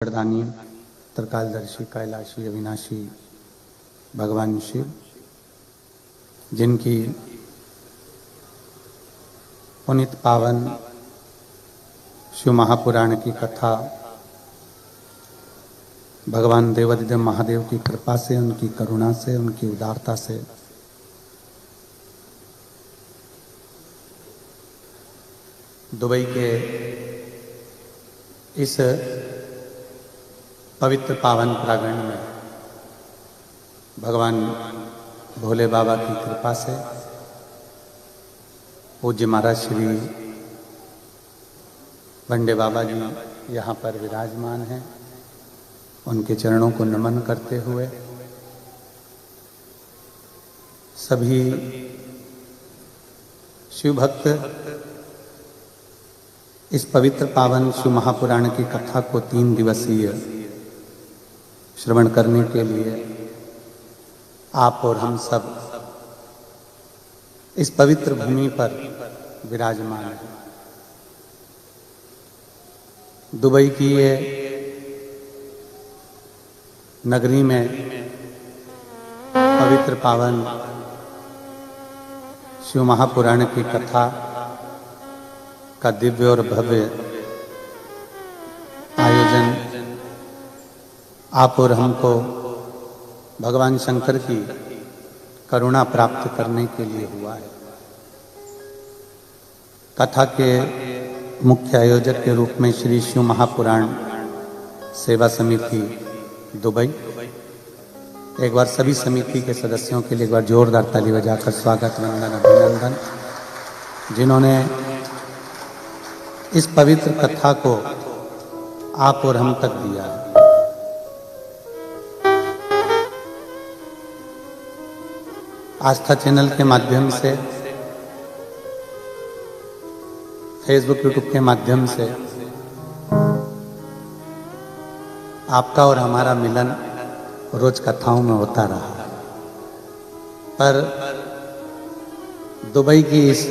वरदानी त्रिकालदर्शी कैलाशी अविनाशी भगवान शिव, जिनकी पुनित पावन शिव महापुराण की कथा भगवान देवाधिदेव महादेव की कृपा से, उनकी करुणा से, उनकी उदारता से दुबई के इस पवित्र पावन प्रांगण में भगवान भोले बाबा की कृपा से पूज्य महाराज श्री बंडे बाबा जी यहाँ पर विराजमान हैं। उनके चरणों को नमन करते हुए सभी शिव भक्त इस पवित्र पावन शिव महापुराण की कथा को 3 दिवसीय श्रवण करने के लिए आप और हम सब इस पवित्र भूमि पर विराजमान हैं। दुबई की ये नगरी में पवित्र पावन शिव महापुराण की कथा का दिव्य और भव्य आयोजन आप और हमको भगवान शंकर की करुणा प्राप्त करने के लिए हुआ है। कथा के मुख्य आयोजक के रूप में श्री शिव महापुराण सेवा समिति दुबई, एक बार सभी समिति के सदस्यों के लिए एक बार जोरदार ताली बजाकर स्वागत वंदन अभिनंदन, जिन्होंने इस पवित्र कथा को आप और हम तक दिया है। आस्था चैनल के माध्यम से, फेसबुक यूट्यूब के माध्यम से आपका और हमारा मिलन रोज कथाओं में होता रहा, पर दुबई की इस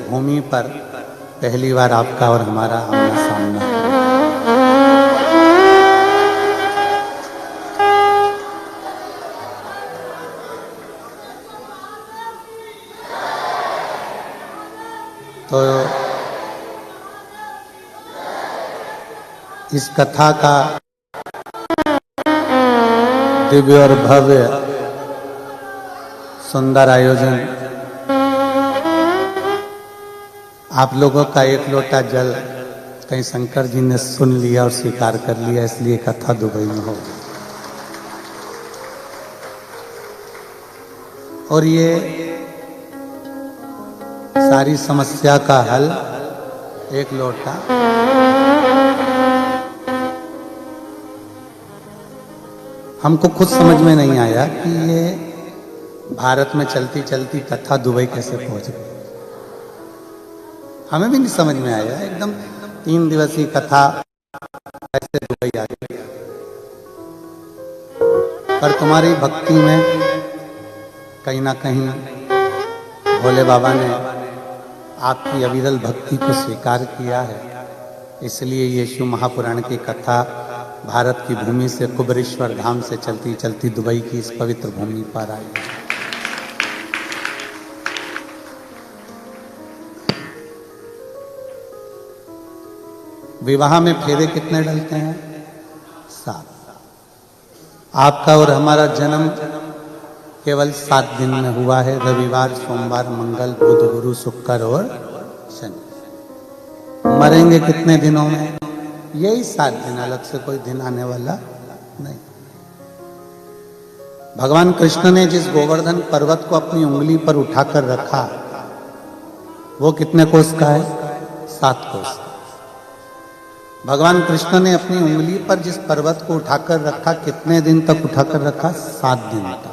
भूमि पर पहली बार आपका और हमारा आमना सामना। तो इस कथा का दिव्य और भव्य सुंदर आयोजन, आप लोगों का एक लोटा जल कहीं शंकर जी ने सुन लिया और स्वीकार कर लिया, इसलिए कथा दुबई में हो। और ये सारी समस्या का हल एक लोटा हमको खुद समझ में नहीं आया कि ये भारत में चलती चलती कथा दुबई कैसे पहुंच गई। हमें भी नहीं समझ में आया, एकदम 3 दिवसीय कथा कैसे दुबई आ गई। पर तुम्हारी भक्ति में कहीं ना कहीं भोले बाबा ने आपकी अविरल भक्ति को स्वीकार किया है, इसलिए ये शिव महापुराण की कथा भारत की भूमि से कुबेरेश्वर धाम से चलती चलती दुबई की इस पवित्र भूमि पर आई। विवाह में फेरे कितने डलते हैं? 7। आपका और हमारा जन्म केवल 7 दिन में हुआ है, रविवार, सोमवार, मंगल, बुध, गुरु, शुक्र और शनि। मरेंगे कितने दिनों में? यही 7 दिन, अलग से कोई दिन आने वाला नहीं। भगवान कृष्ण ने जिस गोवर्धन पर्वत को अपनी उंगली पर उठाकर रखा, वो कितने कोस का है? 7 कोस। भगवान कृष्ण ने अपनी उंगली पर जिस पर्वत को उठाकर रखा, कितने दिन तक उठाकर रखा? 7 दिन तक।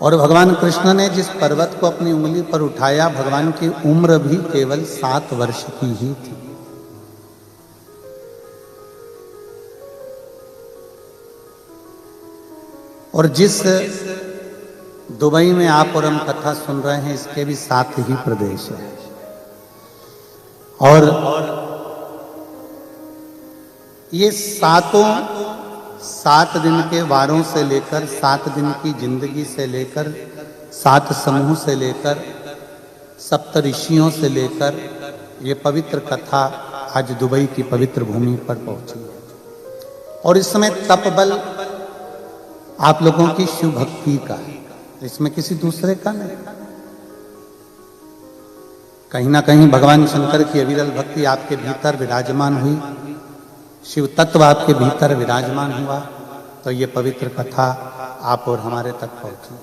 और भगवान कृष्ण ने जिस पर्वत को अपनी उंगली पर उठाया, भगवान की उम्र भी केवल 7 वर्ष की ही थी। और जिस दुबई में आप और हम कथा सुन रहे हैं, इसके भी 7 ही प्रदेश है। और ये सातों 7 दिन के वारों से लेकर 7 दिन की जिंदगी से लेकर 7 समूह से लेकर सप्त ऋषियों से लेकर ये पवित्र कथा आज दुबई की पवित्र भूमि पर पहुंची है। और इसमें तप बल आप लोगों की शिव भक्ति का है, इसमें किसी दूसरे का नहीं। कहीं ना कहीं भगवान शंकर की अविरल भक्ति आपके भीतर विराजमान हुई, शिव तत्व आपके भीतर विराजमान हुआ, तो ये पवित्र कथा आप और हमारे तक पहुंची।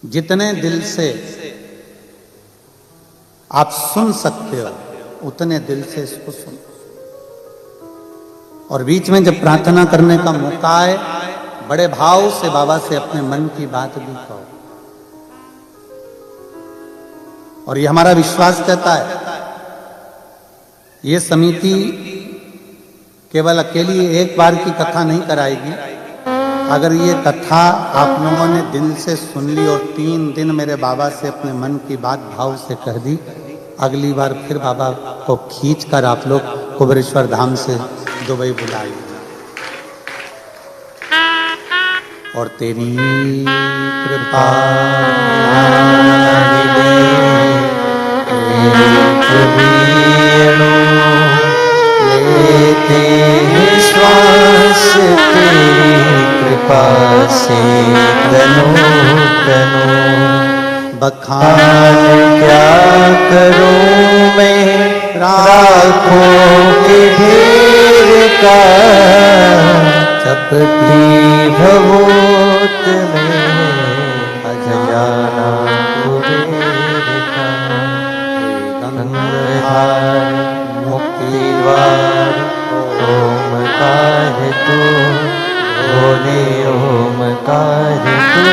जितने दिल से आप सुन सकते हो उतने दिल से इसको सुनो, और बीच में जब प्रार्थना करने का मौका आए बड़े भाव से बाबा से अपने मन की बात भी कहो। और ये हमारा विश्वास कहता है, ये समिति केवल अकेली एक बार की कथा नहीं कराएगी। अगर ये कथा आप लोगों ने दिल से सुन ली और 3 दिन मेरे बाबा से अपने मन की बात भाव से कह दी, अगली बार फिर बाबा को खींच कर आप लोग कुबेरेश्वर धाम से दुबई बुलाइए। और तेरी कृपा लेते हैं श्वास, तेरी कृपा से तनो तनो बखान क्या करूं मैं राखों के ढेर का, चपटी भवोत में अजाना कुबेर का। गंगाधार मुक्तिद्वार ओमकार तू, भोले ओमकार तू,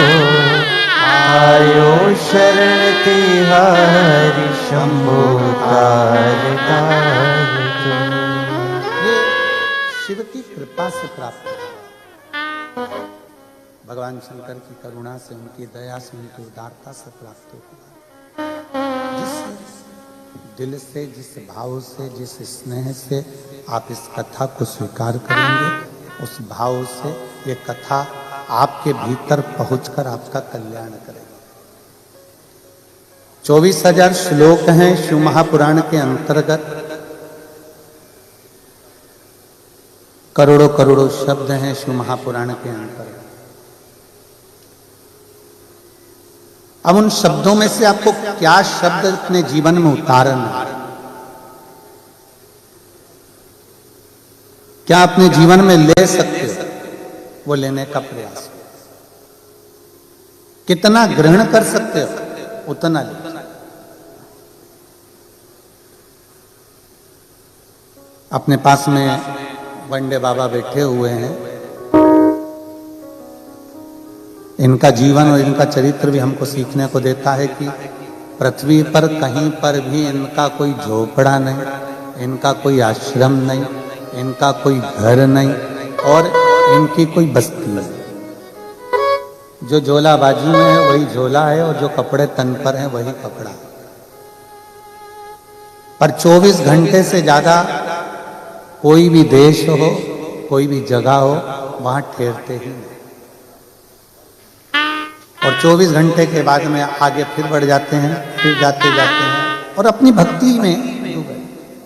आयो शरण तिहारी शंभो तार तार तू। ये शिव की कृपा से प्राप्त हुआ, भगवान शंकर की करुणा से, उनकी दया से, उनकी उदारता से प्राप्त हुआ। जिस दिल से, जिस भाव से, जिस स्नेह से आप इस कथा को स्वीकार करेंगे, उस भाव से ये कथा आपके भीतर पहुंचकर आपका कल्याण करेगी। 24,000 श्लोक हैं शिव महापुराण के अंतर्गत, करोड़ों करोड़ों शब्द हैं शिव महापुराण के अंतर्गत। अब उन शब्दों में से आपको क्या शब्द अपने जीवन में उतारना है, क्या अपने जीवन में ले सकते हो, वो लेने का प्रयास। कितना ग्रहण कर सकते हो उतना ले। अपने पास में वंडे बाबा बैठे हुए हैं, इनका जीवन और इनका चरित्र भी हमको सीखने को देता है कि पृथ्वी पर कहीं पर भी इनका कोई झोपड़ा नहीं, इनका कोई आश्रम नहीं, इनका कोई घर नहीं, और इनकी कोई बस्ती नहीं। जो झोला बाजू में है वही झोला है, और जो कपड़े तन पर हैं वही कपड़ा है। पर 24 घंटे से ज्यादा कोई भी देश हो, कोई भी जगह हो, वहां ठहरते ही नहीं, और 24 घंटे के बाद में आगे फिर बढ़ जाते हैं, फिर जाते जाते हैं और अपनी भक्ति में डूबे,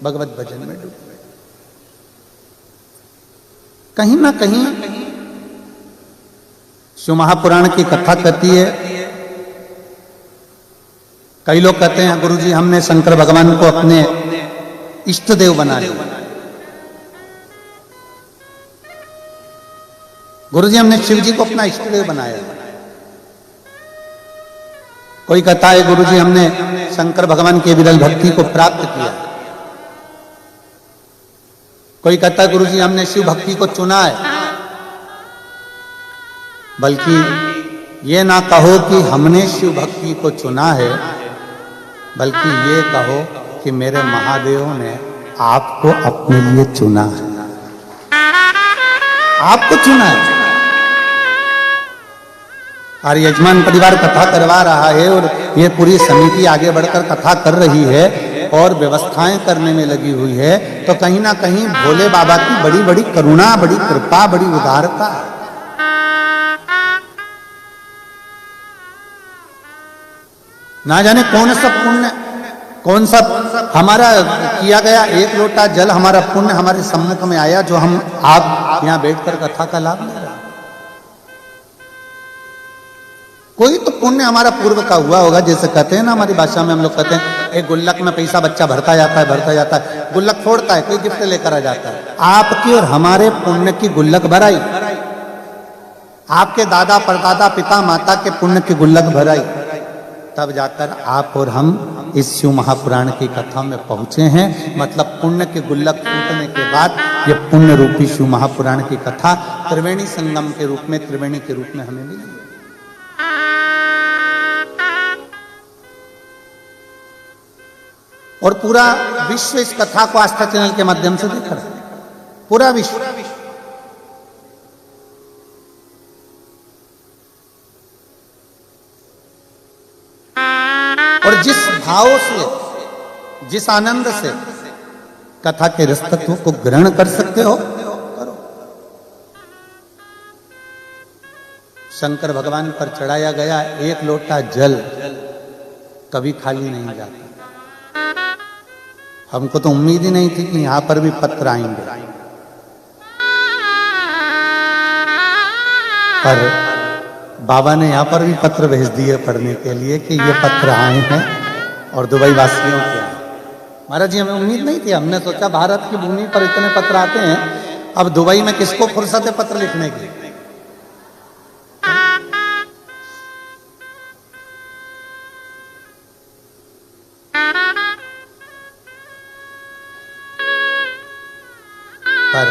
भगवत भजन में डूबे। कहीं ना कहीं शिव महापुराण की कथा कहती है, कई लोग कहते हैं गुरुजी हमने शंकर भगवान को अपने इष्ट देव बना लिया, गुरुजी हमने शिव जी को अपना इष्ट देव बनाया। कोई कहता है गुरुजी हमने शंकर भगवान की विरल भक्ति को प्राप्त किया। कोई कहता है गुरुजी हमने शिव भक्ति को चुना है। बल्कि ये ना कहो कि हमने शिव भक्ति को चुना है, बल्कि ये कहो कि मेरे महादेव ने आपको अपने लिए चुना है, आपको चुना है। और यजमान परिवार कथा करवा रहा है और ये पूरी समिति आगे बढ़कर कथा कर रही है, और व्यवस्थाएं करने में लगी हुई है, तो कहीं ना कहीं भोले बाबा की बड़ी बड़ी करुणा, बड़ी कृपा, बड़ी उदारता है। ना जाने कौन सा पुण्य, कौन सा हमारा किया गया एक लोटा जल, हमारा पुण्य हमारे सम्मुख में आया, जो हम आप यहां बैठकर कथा का लाभ ले रहे हैं। कोई तो पुण्य हमारा पूर्व का हुआ होगा, जैसे कहते हैं ना, हमारी भाषा में हम लोग कहते हैं एक गुल्लक में पैसा बच्चा भरता जाता है, गुल्लक फोड़ता है, कोई गिफ्ट लेकर आ जाता है। आपकी और हमारे पुण्य की गुल्लक भराई, आपके दादा परदादा पिता माता के पुण्य की गुल्लक भराई, तब जाकर आप और हम इस शिव महापुराण की कथा में पहुंचे हैं। मतलब पुण्य के गुल्लक फूटने के बाद ये पुण्य रूपी शिव महापुराण की कथा त्रिवेणी संगम के रूप में, त्रिवेणी के रूप में हमें मिली। और पूरा विश्व इस कथा को आस्था चैनल के माध्यम से देख रहा है, पूरा विश्व। और जिस भाव से, जिस आनंद से कथा के रस तत्व को ग्रहण कर सकते हो, करो। शंकर भगवान पर चढ़ाया गया एक लोटा जल कभी खाली नहीं जाता। हमको तो उम्मीद ही नहीं थी कि यहां पर भी पत्र आएंगे, पर बाबा ने यहां पर भी पत्र भेज दिए पढ़ने के लिए कि ये पत्र आए हैं और दुबई वासियों के आए। महाराज जी, हमें उम्मीद नहीं थी। हमने सोचा भारत की भूमि पर इतने पत्र आते हैं, अब दुबई में किसको फुर्सत है पत्र लिखने की। पर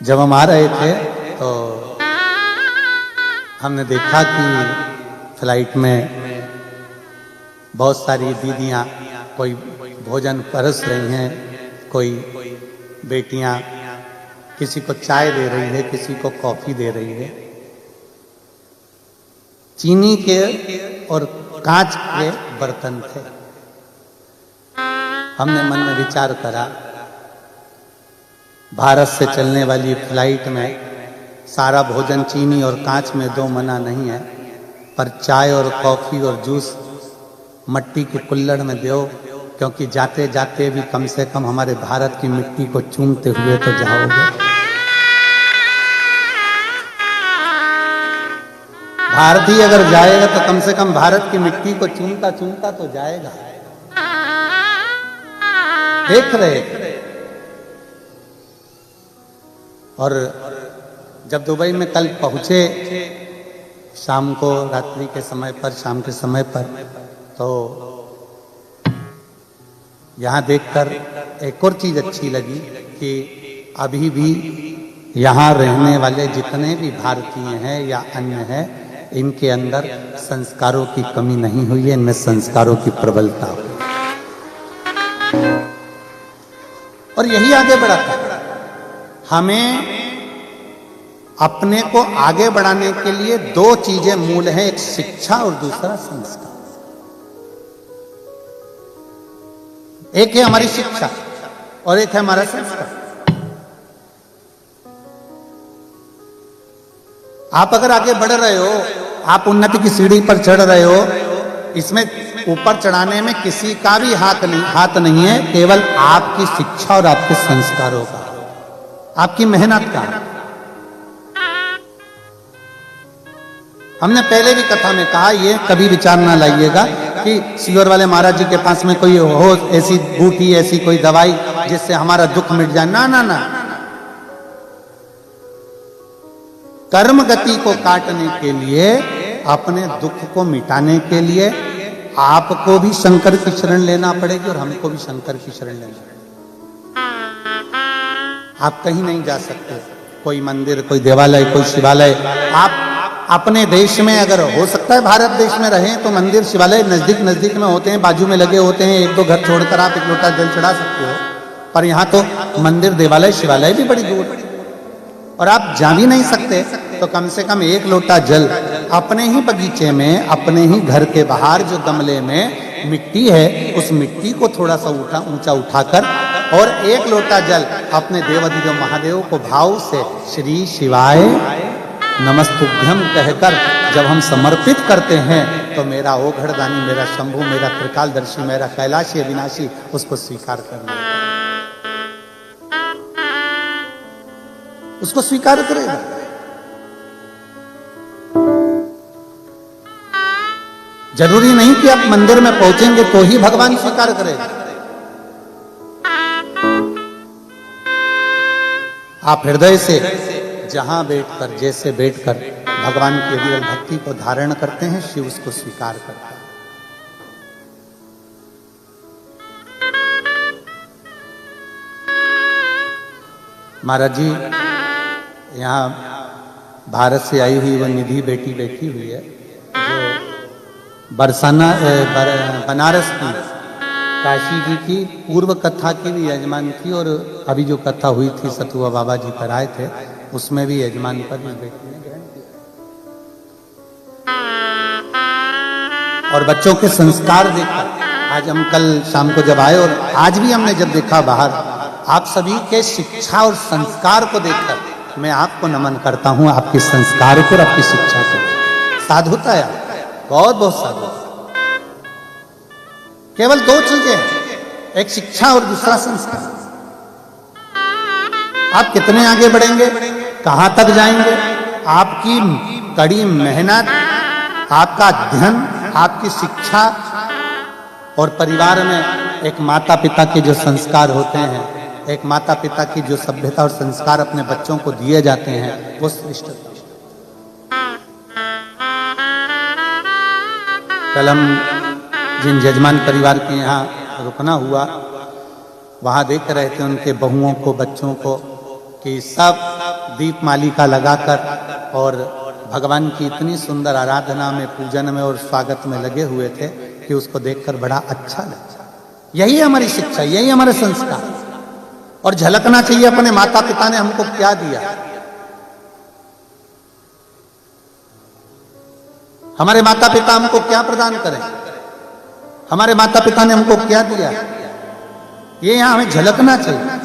जब हम आ रहे थे तो हमने देखा कि फ्लाइट में बहुत सारी दीदियां कोई भोजन परस रही हैं, कोई बेटियां किसी को चाय दे रही है, किसी को कॉफी दे रही है। चीनी के और कांच के बर्तन थे। हमने मन में विचार करा, भारत से चलने वाली फ्लाइट में सारा भोजन चीनी और कांच में दो मना नहीं है, पर चाय और कॉफी और जूस मट्टी के कुल्हड़ में दो, क्योंकि जाते जाते भी कम से कम हमारे भारत की मिट्टी को चूमते हुए तो जाओगे। भारतीय अगर जाएगा तो कम से कम भारत की मिट्टी को चूमता चूमता तो जाएगा। देख रहे। और जब दुबई में कल पहुंचे शाम को, रात्रि के समय पर, शाम के समय पर, तो यहाँ देखकर एक और चीज अच्छी लगी कि अभी भी यहाँ रहने वाले जितने भी भारतीय हैं या अन्य हैं, इनके अंदर संस्कारों की कमी नहीं हुई है, इनमें संस्कारों की प्रबलता हुई। और यही आगे बढ़ाता है। हमें अपने को आगे बढ़ाने के लिए दो चीजें मूल हैं, एक शिक्षा और दूसरा संस्कार। एक है हमारी शिक्षा और एक है हमारा संस्कार। आप अगर आगे बढ़ रहे हो, आप उन्नति की सीढ़ी पर चढ़ रहे हो, इसमें ऊपर चढ़ाने में किसी का भी हाथ नहीं है, केवल आपकी शिक्षा और आपके संस्कारों का, आपकी मेहनत का। हमने पहले भी कथा में कहा, ये कभी विचार ना लाइएगा कि सियोर वाले महाराज जी के पास में कोई हो ऐसी बूटी, ऐसी कोई दवाई जिससे हमारा दुख मिट जाए। ना ना ना, कर्म गति को काटने के लिए, अपने दुख को मिटाने के लिए आपको भी शंकर की शरण लेना पड़ेगी और हमको भी शंकर की शरण लेना पड़ेगी। आप कहीं नहीं जा सकते, कोई मंदिर, कोई देवालय, कोई शिवालय। आप अपने देश में अगर हो सकता है भारत देश में रहें तो मंदिर शिवालय नजदीक नजदीक में होते हैं, बाजू में लगे होते हैं, एक दो घर छोड़कर आप एक लोटा जल चढ़ा सकते हो। पर यहाँ तो मंदिर, देवालय, शिवालय भी बड़ी दूर और आप जा भी नहीं सकते, तो कम से कम एक लोटा जल अपने ही बगीचे में, अपने ही घर के बाहर जो गमले में मिट्टी है, उस मिट्टी को थोड़ा सा ऊंचा उठाकर और एक लोटा जल अपने देवाधिदेव महादेव को भाव से श्री शिवाय नमस्तुभ्यम कहकर जब हम समर्पित करते हैं तो मेरा ओघड़दानी, मेरा शंभु, मेरा त्रिकालदर्शी, मेरा कैलाशी अविनाशी उसको स्वीकार कर लेगा, उसको स्वीकार करेगा। जरूरी नहीं कि आप मंदिर में पहुंचेंगे तो ही भगवान स्वीकार करेगा। आप हृदय से जहां बैठकर, जैसे बैठकर भगवान की अविरल भक्ति को धारण करते हैं, शिव उसको स्वीकार करता है। महाराज जी, यहाँ भारत से आई हुई वह निधि बेटी बैठी हुई है, जो बनारस की काशी जी की पूर्व कथा की भी यजमान थी, और अभी जो कथा हुई थी सतुआ बाबा जी पर आए थे उसमें भी यजमान पद इस बेटी ने ग्रहण किया। और बच्चों के संस्कार देखकर आज हम कल शाम को जब आए और आज भी हमने जब देखा बाहर, आप सभी के शिक्षा और संस्कार को देखकर मैं आपको नमन करता हूं, आपके संस्कार को और आपकी शिक्षा को। साधुता है, बहुत बहुत साधु। केवल दो चीजें हैं, एक शिक्षा और दूसरा संस्कार। आप कितने आगे बढ़ेंगे, कहां तक जाएंगे, आपकी कड़ी मेहनत, आपका अध्ययन, आपकी शिक्षा और परिवार में एक माता पिता के जो संस्कार होते हैं, एक माता पिता की जो सभ्यता और संस्कार अपने बच्चों को दिए जाते हैं, वो श्रेष्ठ। कल हम जिन जजमान परिवार के यहाँ रुकना हुआ, वहां देख रहे थे उनके बहुओं को, बच्चों को, कि सब दीप मालिका लगाकर और भगवान की इतनी सुंदर आराधना में, पूजन में और स्वागत में लगे हुए थे कि उसको देखकर बड़ा अच्छा लगा। यही हमारी शिक्षा, यही हमारे संस्कार। और झलकना चाहिए अपने माता पिता ने हमको क्या दिया, हमारे माता पिता हमको क्या प्रदान करें, हमारे माता पिता ने हमको क्या दिया, ये यहां हमें झलकना चाहिए।